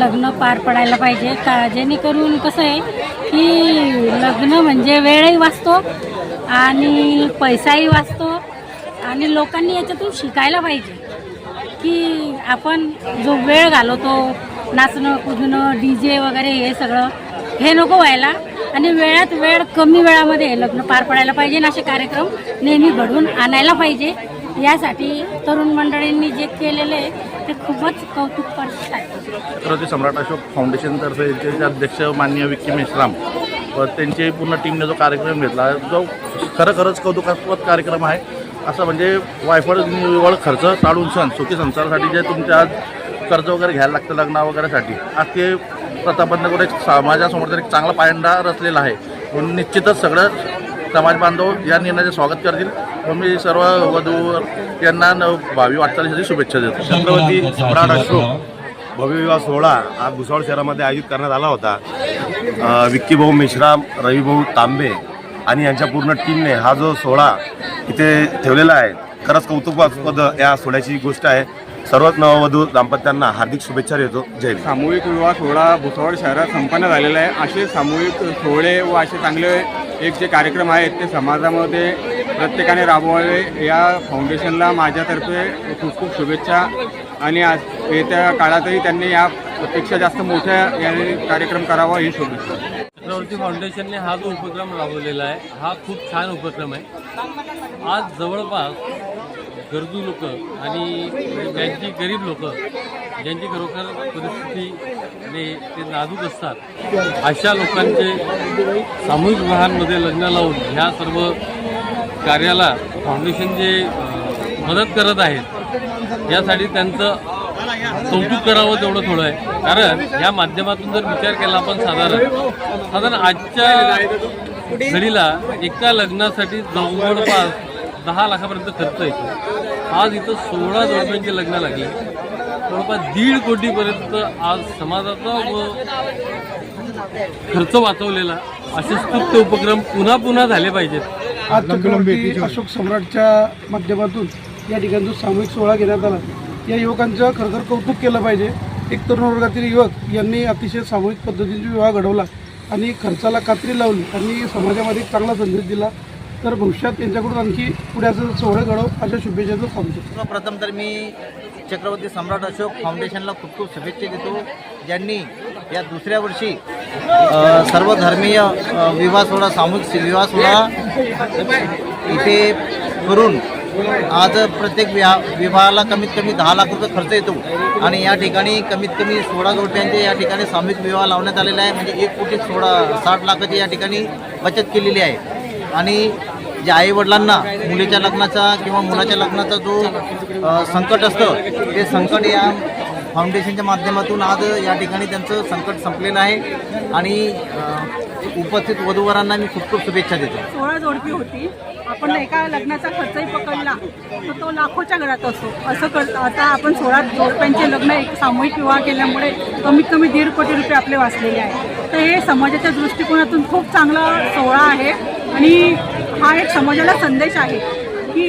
लग्न पार पडायला पाहिजे का, जेणेकरून कसं आहे की लग्न म्हणजे वेळही वाचतो आणि पैसाही वाचतो आणि लोकांनी याच्यातून शिकायला पाहिजे की आपण जो वेळ घालवतो नाचणं कुदणं DJ वगैरे हे सगळं हे नको व्हायला आणि वेळात वेळ कमी वेळामध्ये लग्न पार पडायला पाहिजे आणि असे कार्यक्रम नेहमी घडवून आणायला पाहिजे। यासाठी तरुण मंडळींनी जे केलेले ते खूपच कौतुकपर आहे। छत्रपती सम्राट अशोक फाउंडेशनतर्फे त्यांचे अध्यक्ष माननीय विक्की मेश्राम व त्यांची पूर्ण टीमने जो कार्यक्रम घेतला जो खरंच कौतुकास्पद कार्यक्रम आहे। असं म्हणजे वायफळ निव्वळ खर्च टाळून सुखी संसारासाठी जे तुमच्या आज कर्ज वगैरे घ्यायला लागतं लग्न वगैरेसाठी आज ते प्रथा बंद करून एक समाजासमोर तर एक चांगला पायंडा रचलेला आहे। म्हणून निश्चितच सगळं समाज बांधव या निर्णयाचे स्वागत करतील व मी सर्व वधू यांना भावी वाटचालीसाठी शुभेच्छा देतो। छत्रपती सम्राट अशोक भव्य विवाह सोहळा आज भुसावळ शहरामध्ये आयोजित करण्यात आला होता। विक्की भाऊ मेश्राम, रवी भाऊ तांबे आणि यांच्या पूर्ण टीमने हा जो सोहळा इथे ठेवलेला आहे खरंच कौतुकास्पद या सोहळ्याची गोष्ट आहे। सर्वच नववधू दाम्पत्यांना हार्दिक शुभेच्छा देतो। जय हिंद। सामूहिक विवाह सोहळा भुसावळ शहरात संपन्न झालेला आहे। असे सामूहिक सोहळे व असे चांगले एक जे कार्यक्रम आहेत ते समाजामध्ये प्रत्येकाने राबवावे या फाउंडेशनला माझ्यातर्फे खूप खूप शुभेच्छा आणि आज येत्या काळातही त्यांनी यापेक्षा जास्त मोठ्या याने कार्यक्रम करावा ही शुभेच्छा। छत्रपती फाउंडेशनने हा जो उपक्रम राबवलेला आहे हा खूप छान उपक्रम आहे। आज जवळपास गरजू लोक आणि ज्यांची गरीब लोक ज्यांची खरोखर परिस्थिती आणि ते नाजूक असतात अशा लोकांचे सामूहिक विवाहांमध्ये लग्न लावून ह्या सर्व कार्याला फाउंडेशन जे मदत करत आहेत यासाठी त्यांचं कौतुक करावं तेवढं थोडं आहे। कारण या माध्यमातून जर विचार केला आपण साधारण आजच्या घडीला एका लग्नासाठी जवळपास 10 लाखापर्यंत खर्च येतो। आज इथं 16 जोडप्यांचे लग्न लागले, जवळपास 1.5 कोटीपर्यंत आज समाजाचा व खर्च वाचवलेला असे स्तुत्य उपक्रम पुन्हा झाले पाहिजेत। आज छत्रपती अशोक सम्राटच्या माध्यमातून या ठिकाणी जो सामूहिक सोहळा घेण्यात आला या युवकांचं खरंतर कौतुक केलं पाहिजे। एक तरुण वर्गातील युवक यांनी अतिशय सामूहिक पद्धतीने विवाह घडवला आणि खर्चाला कात्री लावली आणि समाजामध्ये एक चांगला संदेश दिला। तर भविष्यात यांच्याकडून आणखी पुढ्याचं सोहळं घडव अशा शुभेच्छा सांगतो। प्रथम तर मी छत्रपती सम्राट अशोक फाउंडेशनला खूप खूप शुभेच्छा देतो ज्यांनी या दुसऱ्या वर्षी सर्वधर्मीय विवाह सोहळा सामूहिक विवाह सोहळा इथे करून आज प्रत्येक विवाहाला कमीत कमी 10 लाख रुपये खर्च येतो आणि या ठिकाणी कमीत कमी 16 जोडप्यांचे या ठिकाणी सामूहिक विवाह लावण्यात आलेला आहे। म्हणजे 1,60 लाखाची या ठिकाणी बचत केलेली आहे आणि जे आईवडिलांना मुलीच्या लग्नाचा किंवा मुलाच्या लग्नाचा जो संकट असतं ते संकट या फाउंडेशनच्या माध्यमातून आज या ठिकाणी त्यांचं संकट संपलेलं आहे आणि उपस्थित वधूवरांना मी खूप खूप शुभेच्छा देतो। 16 जोडपी होती, आपण एका लग्नाचा खर्चही पकडला तर तो लाखोच्या घरात असतो असं आता आपण 16 जोडप्यांचे लग्न एक सामूहिक विवाह केल्यामुळे कमीत कमी 1.5 कोटी रुपये आपले वाचलेले आहे। तर हे समाजाच्या दृष्टिकोनातून खूप चांगला सोहळा आहे आणि हा एक समाजाला संदेश आहे की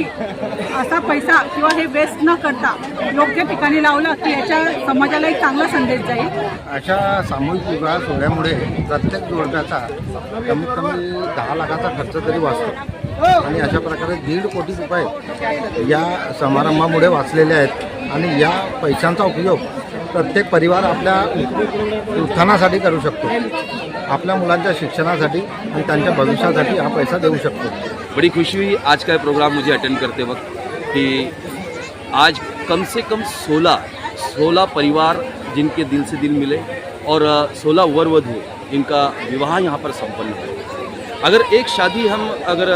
असा पैसा किंवा हे वेस्ट न करता योग्य ठिकाणी लावला की याच्या समाजाला एक चांगला संदेश जाईल। अशा सामूहिक विवाह सोहळ्यामुळे प्रत्येक जोडप्याचा कमीत कमी 10 लाखाचा खर्च तरी वाचतो आणि अशा प्रकारे 1.5 कोटी रुपये या समारंभामुळे वाचलेले आहेत आणि या पैशांचा उपयोग प्रत्येक परिवार आपल्या उत्थानासाठी करू शकतो, अपने मुलांच्या शिक्षणासाठी आणि त्यांच्या भविष्यासाठी हा पैसा देऊ शकतो। बड़ी खुशी हुई आज का प्रोग्राम मुझे अटेंड करते वक्त कि आज कम से कम 16 परिवार जिनके दिल से दिल मिले और 16 वर वधू इनका विवाह यहाँ पर संपन्न हुआ। अगर एक शादी हम अगर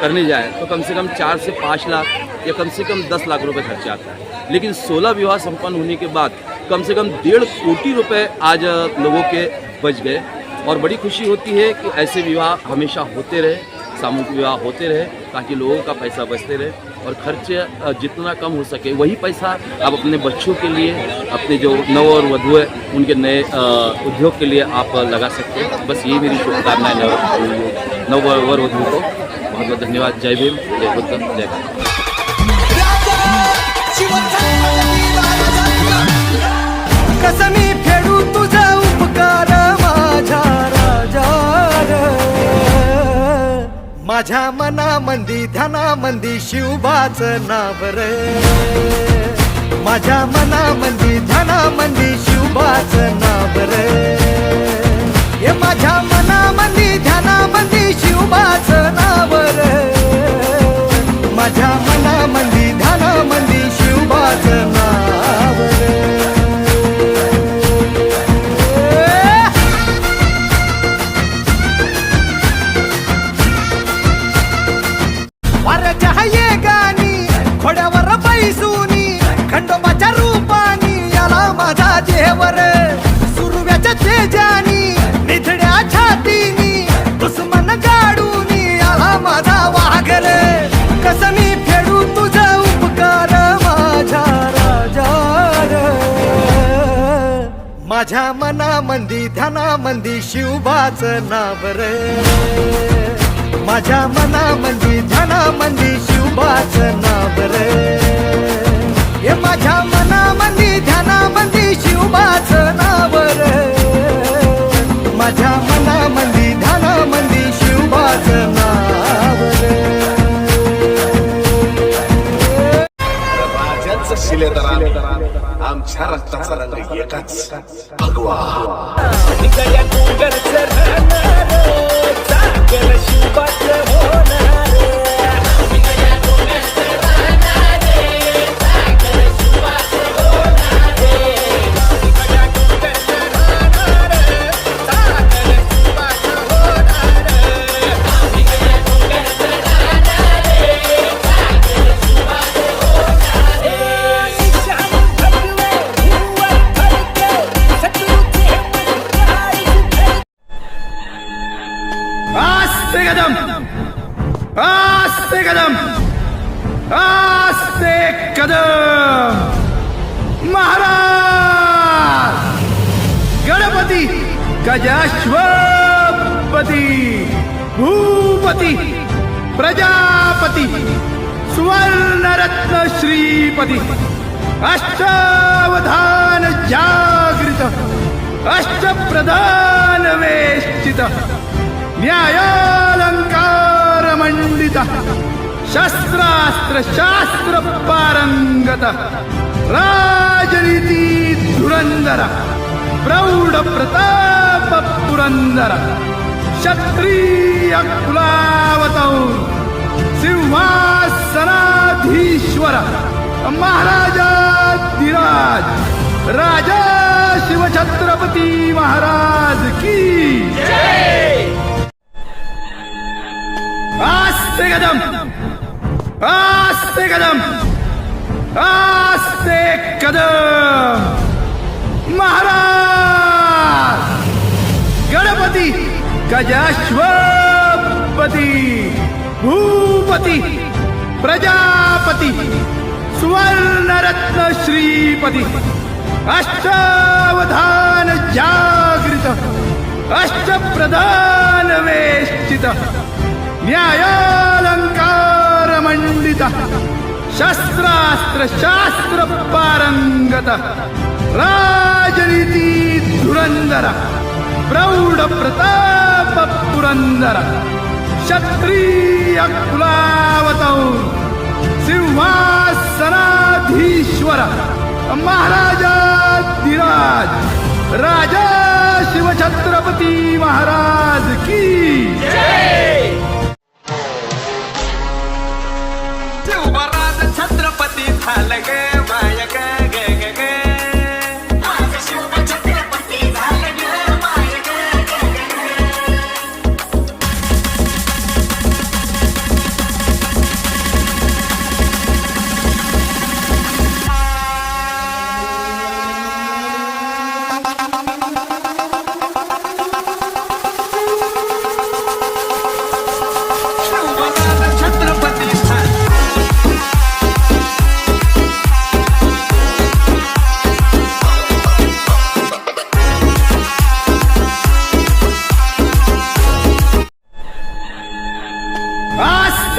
करने जाएं तो कम से कम 4 से 5 लाख या कम से कम 10 लाख रुपए खर्चा आता है, लेकिन 16 विवाह संपन्न होने के बाद कम से कम 1.5 कोटी रुपए आज लोगों के बच गए और बड़ी खुशी होती है कि ऐसे विवाह हमेशा होते रहे, सामूहिक विवाह होते रहे ताकि लोगों का पैसा बचते रहे और खर्च जितना कम हो सके वही पैसा आप अपने बच्चों के लिए, अपने जो नव और वधू है उनके नए उद्योग के लिए आप लगा सकते हैं। बस ये मेरी शुभकामनाएं नव वर वधू को। बहुत बहुत धन्यवाद। जय भीम, जय बुद्ध, जय भारत। कसमी फेडू तू माझ्या मनामंदी ध्यानामंदी शिवबाचं नाव रे, माझ्या मनामंदी ध्यानामंदी शिवबाचं नाव रे, हे माझ्या मनामंदी ध्यानामंदी शिवबाचं नाव रे, माझ्या मनामंदी ध्यानामंदी शिवबाचं नाव रे. वाऱ्याच्या हाये गाणी घोड्यावर बैसूनी खंडोबाच्या रूपानी याला माझा देवर, सुरव्याच्या तेजानी निधड्या छातीनी दुश्मन गाडूनी याला माझा वाघर, कसं मी फेडू तुझा उपकार माझ्या राजा रे. माझ्या मनामंदी ध्यानामंदी शिवबाचं नाव रे, माझ्या मनामंदी ध्यानामंदी शिवबाचं नाव रे, हे माझ्या मनामंदी ध्यानामंदी शिवबाचं नाव रे, माझ्या मनामंदी ध्यानामंदी शिवबाचं नाव रे. राजांचं शिलेदार आमच्या रक्ताचा रंग एकाच भगवा. आस्ते कदम, आस्ते कदम. महाराज गणपती गजाश्वपती भूपती प्रजापती सुवर्णरत्न श्रीपती अष्टावधान जागृत अष्टप्रधान वेष्टित न्यायालंकार मंडित शस्त्रास्त्र शास्त्र पारंगत राजनीती धुरंधर प्रौढ प्रताप पुरंदर क्षत्रिय कुलावतौर सिंहासनाधीश्वर महाराजाधिराज राजा शिवछत्रपती महाराज की आस्ते कदम, आस्ते कदम, आस्ते कदम. महाराज गणपती गजाश्वपती भूपती प्रजापती सुवर्णरत्न श्रीपती अष्टावधान जागृत अष्टप्रधान वेष्टित न्यायालंकार मंडित शस्त्रास्त्र शास्त्र पारंगत राजनीती धुरंधर प्रौढ प्रताप पुरंदर क्षत्रिय कुलावतौर सिंहासनाधीश्वर महाराजाधिराज राजा शिवछत्रपती महाराज की शिवराज छत्रपती झालं गे माय ग ग ग ग.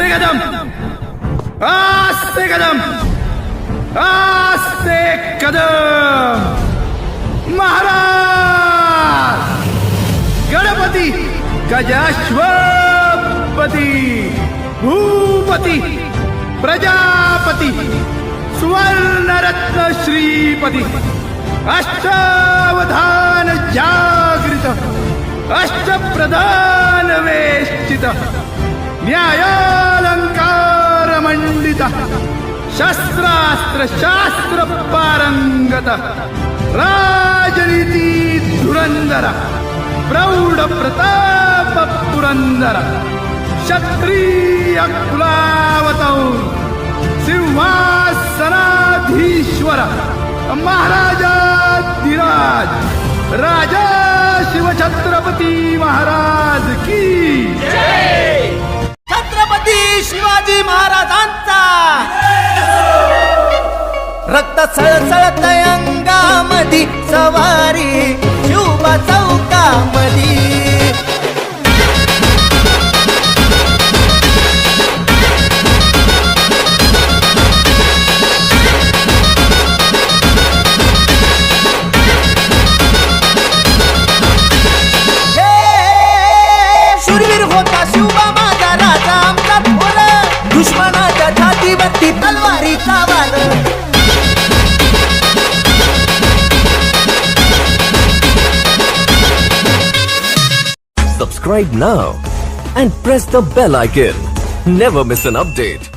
कदम, आस्ते कदम, आस्ते कदम. महाराज गणपती गजाश्वपती गणपती भूपती प्रजापती सुवर्णरत्न श्रीपती अष्टावधान जागृत अष्टप्रधान वेष्टित न्यायालंकार मंडित शस्त्रास्त्र शास्त्र पारंगत राजनीती धुरंधर प्रौढ प्रताप पुरंदर क्षत्रिय कुलावतौ सिंहासनाधीश्वर महाराजाधिराज राजा शिवछत्रपती महाराज की छत्रपती शिवाजी महाराजांचा रक्त सळसळत अंगामधी सवारी शिवबा चौकामधी शूरवीर होता शिवबा माझा राजा आमचा थोर दुश्मनाच्या छातीवरती तलवारीचा वार Subscribe now and press the bell icon. Never miss an update.